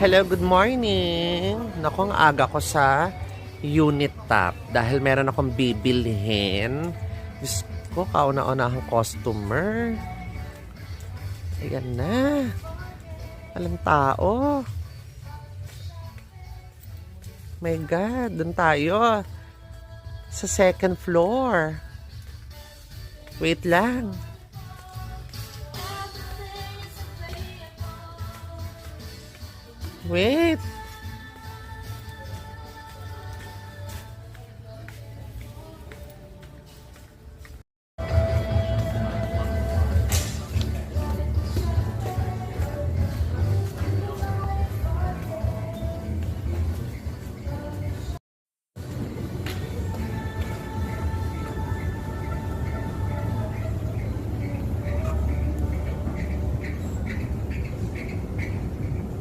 Hello, good morning. Naku, ang aga ko sa unit top dahil meron akong bibilhin. Diyos ko, kauna-unahang customer. Ayan na. Walang tao. My God, dun tayo. Sa second floor. Wait lang. Wait.